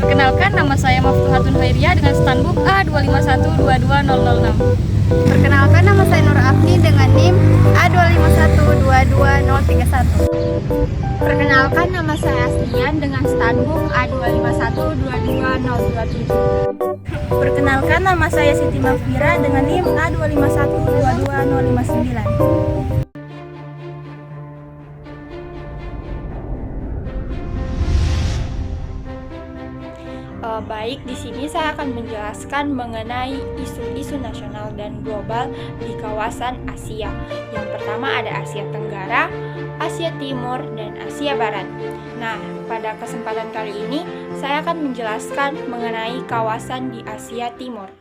Perkenalkan, nama saya Maftuhatun Khairia dengan Stanbook A25122006. Perkenalkan, nama saya Nur Afni dengan NIM A25122031. Perkenalkan, nama saya Aslian dengan Stanbook A25122027. Perkenalkan, nama saya Siti Mafira dengan NIM A25122059. Baik, di sini saya akan menjelaskan mengenai isu-isu nasional dan global di kawasan Asia. Yang pertama ada Asia Tenggara, Asia Timur, dan Asia Barat. Nah, pada kesempatan kali ini saya akan menjelaskan mengenai kawasan di Asia Timur.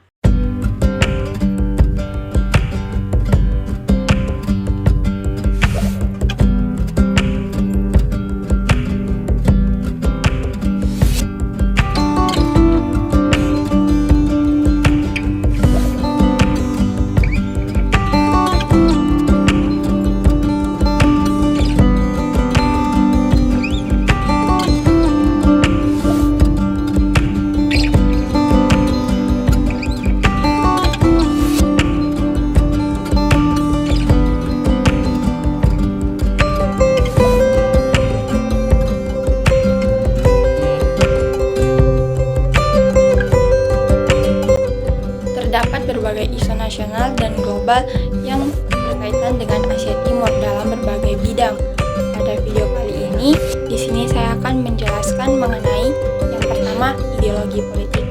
Terdapat berbagai isu nasional dan global yang berkaitan dengan Asia Timur dalam berbagai bidang. Pada video kali ini, di sini saya akan menjelaskan mengenai yang pertama, ideologi politik.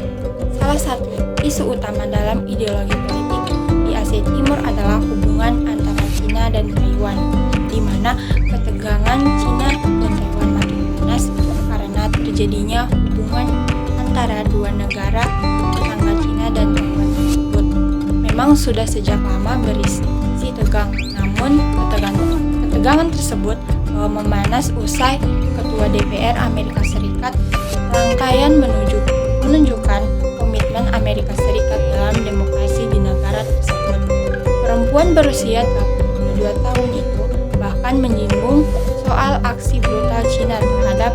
Salah satu isu utama dalam ideologi politik di Asia Timur adalah hubungan antara Cina dan Taiwan, di mana ketegangan Cina dan Taiwan makin panas karena terjadinya hubungan antara dua negara tetangga Cina dan Taiwan tersebut. Memang sudah sejak lama berisi tegang, namun ketegangan tersebut memanas usai Ketua DPR Amerika Serikat rangkaian menunjukkan komitmen Amerika Serikat dalam demokrasi di negara tersebut. Perempuan berusia 82 tahun itu bahkan menyinggung soal aksi brutal Cina terhadap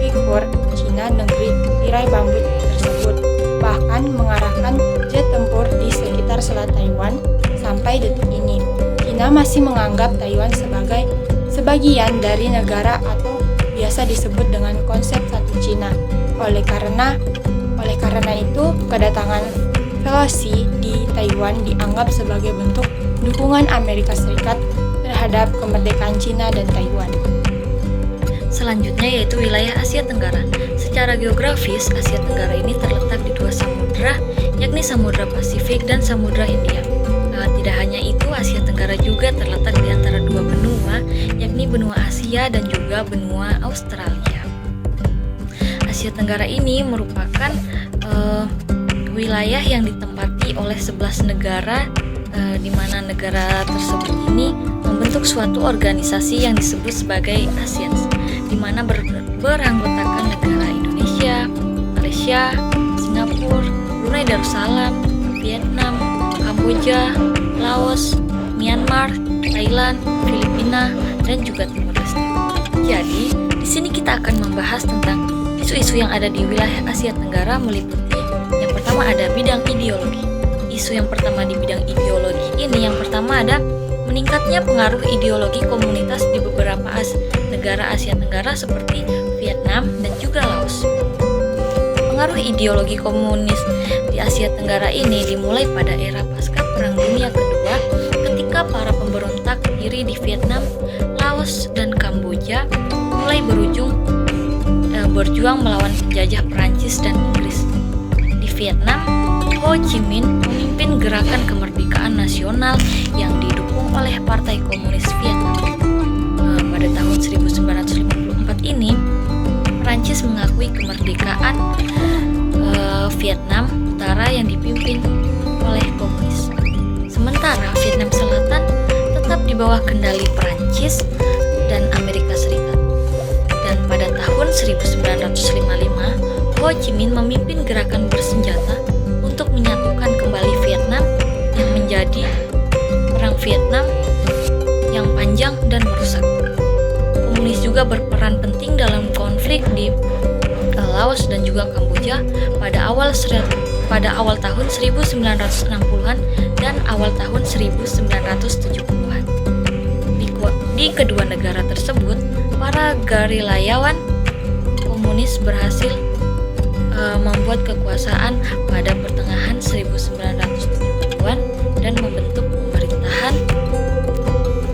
Uighur Cina negeri tirai bambu tersebut, bahkan mengarahkan jet tempur di sekitar Selat Taiwan. Sampai detik ini, Cina masih menganggap Taiwan sebagai sebagian dari negara atau biasa disebut dengan konsep satu Cina. Oleh karena itu, kedatangan Pelosi di Taiwan dianggap sebagai bentuk dukungan Amerika Serikat terhadap kemerdekaan Cina dan Taiwan. Selanjutnya yaitu wilayah Asia Tenggara. Secara geografis, Asia Tenggara ini terletak di dua samudra, yakni Samudra Pasifik dan Samudra Hindia. Tidak hanya itu, Asia Tenggara juga terletak di antara dua benua, yakni benua Asia dan juga benua Australia. Asia Tenggara ini merupakan wilayah yang ditempati oleh 11 negara, di mana negara tersebut ini membentuk suatu organisasi yang disebut sebagai ASEAN, di mana beranggotakan negara Indonesia, Malaysia, Singapura, Brunei Darussalam, Vietnam, Kamboja, Laos, Myanmar, Thailand, Filipina, dan juga Timur Leste. Jadi, di sini kita akan membahas tentang isu-isu yang ada di wilayah Asia Tenggara, meliputi yang pertama ada bidang ideologi. Isu yang pertama di bidang ideologi ini, yang pertama ada meningkatnya pengaruh ideologi komunitas di beberapa negara Asia Tenggara seperti Vietnam dan juga Laos. Pengaruh ideologi komunis di Asia Tenggara ini dimulai pada era pasca Perang Dunia Kedua, ketika para pemberontak diri di Vietnam, Laos, dan Kamboja mulai berjuang melawan penjajah Perancis dan Inggris. Di Vietnam, Ho Chi Minh memimpin gerakan kemerdekaan nasional yang didukung oleh Partai Komunis Vietnam. Pada tahun 1954 ini, Perancis mengakui kemerdekaan Vietnam Utara yang dipimpin oleh komunis. Sementara Vietnam Selatan tetap di bawah kendali Perancis dan Amerika Serikat. Dan pada tahun 1955, Ho Chi Minh memimpin gerakan bersenjata untuk menyatukan kembali Vietnam yang menjadi Perang Vietnam yang panjang dan merusak. Komunis juga berperan penting dalam konflik di Laos dan juga Kamboja pada awal tahun 1960-an dan awal tahun 1970-an. Di kedua negara tersebut, para gerilyawan komunis berhasil membuat kekuasaan pada pertengahan 1970-an dan membentuk pemerintahan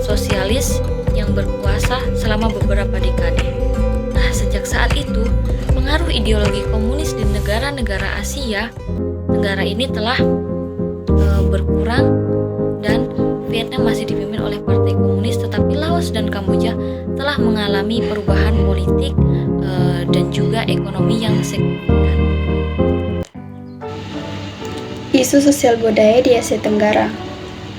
sosialis yang berkuasa selama beberapa dekade. Nah, sejak saat itu, pengaruh ideologi komunis di negara-negara Asia Tenggara ini telah berkurang dan Vietnam masih dipimpin oleh partai komunis, tetapi Laos dan Kamboja telah mengalami perubahan politik dan juga ekonomi yang signifikan. Isu sosial budaya di Asia Tenggara.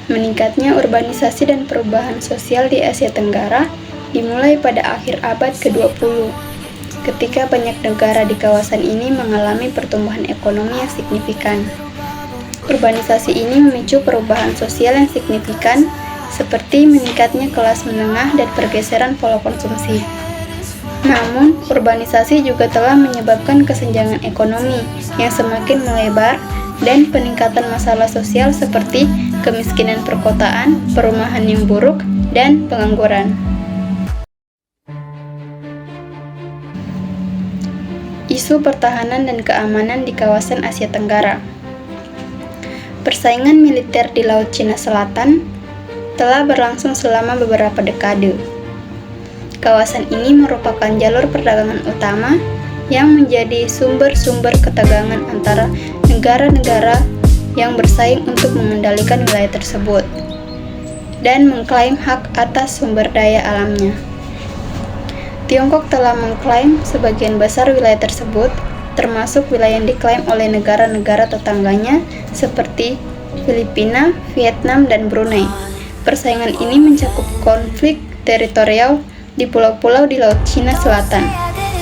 Meningkatnya urbanisasi dan perubahan sosial di Asia Tenggara dimulai pada akhir abad ke-20, ketika banyak negara di kawasan ini mengalami pertumbuhan ekonomi yang signifikan. Urbanisasi ini memicu perubahan sosial yang signifikan, seperti meningkatnya kelas menengah dan pergeseran pola konsumsi. Namun, urbanisasi juga telah menyebabkan kesenjangan ekonomi yang semakin melebar dan peningkatan masalah sosial seperti kemiskinan perkotaan, perumahan yang buruk, dan pengangguran. Isu pertahanan dan keamanan di kawasan Asia Tenggara. Persaingan militer di Laut Cina Selatan telah berlangsung selama beberapa dekade. Kawasan ini merupakan jalur perdagangan utama yang menjadi sumber-sumber ketegangan antara negara-negara yang bersaing untuk mengendalikan wilayah tersebut dan mengklaim hak atas sumber daya alamnya. Tiongkok telah mengklaim sebagian besar wilayah tersebut, termasuk wilayah yang diklaim oleh negara-negara tetangganya seperti Filipina, Vietnam, dan Brunei. Persaingan ini mencakup konflik teritorial di pulau-pulau di Laut Cina Selatan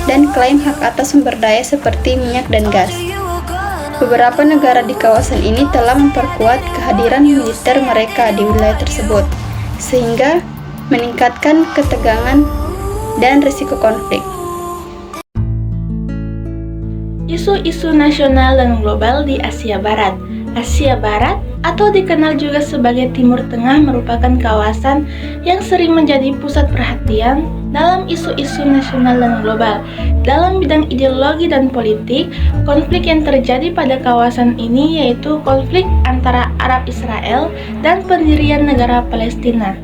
dan klaim hak atas sumber daya seperti minyak dan gas. Beberapa negara di kawasan ini telah memperkuat kehadiran militer mereka di wilayah tersebut, sehingga meningkatkan ketegangan dan risiko konflik. Isu-isu nasional dan global di Asia Barat. Asia Barat atau dikenal juga sebagai Timur Tengah merupakan kawasan yang sering menjadi pusat perhatian dalam isu-isu nasional dan global. Dalam bidang ideologi dan politik, konflik yang terjadi pada kawasan ini yaitu konflik antara Arab Israel dan pendirian negara Palestina.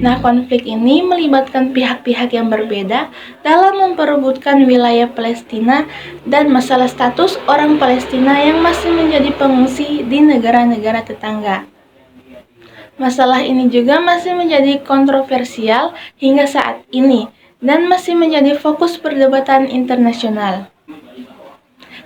Nah, konflik ini melibatkan pihak-pihak yang berbeda dalam memperebutkan wilayah Palestina dan masalah status orang Palestina yang masih menjadi pengungsi di negara-negara tetangga. Masalah ini juga masih menjadi kontroversial hingga saat ini dan masih menjadi fokus perdebatan internasional.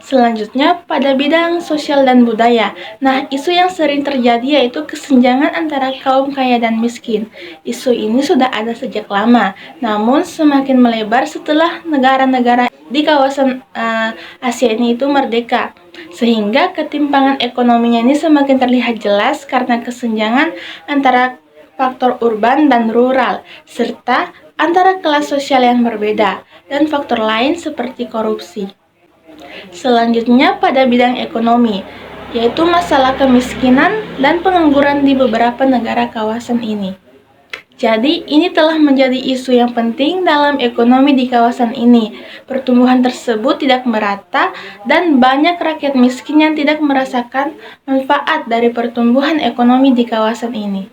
Selanjutnya, pada bidang sosial dan budaya. Nah, isu yang sering terjadi yaitu kesenjangan antara kaum kaya dan miskin. Isu ini sudah ada sejak lama, namun semakin melebar setelah negara-negara di kawasan Asia ini itu merdeka. Sehingga ketimpangan ekonominya ini semakin terlihat jelas karena kesenjangan antara faktor urban dan rural, serta antara kelas sosial yang berbeda, dan faktor lain seperti korupsi. Selanjutnya pada bidang ekonomi, yaitu masalah kemiskinan dan pengangguran di beberapa negara kawasan ini. Jadi, ini telah menjadi isu yang penting dalam ekonomi di kawasan ini. Pertumbuhan tersebut tidak merata dan banyak rakyat miskin yang tidak merasakan manfaat dari pertumbuhan ekonomi di kawasan ini.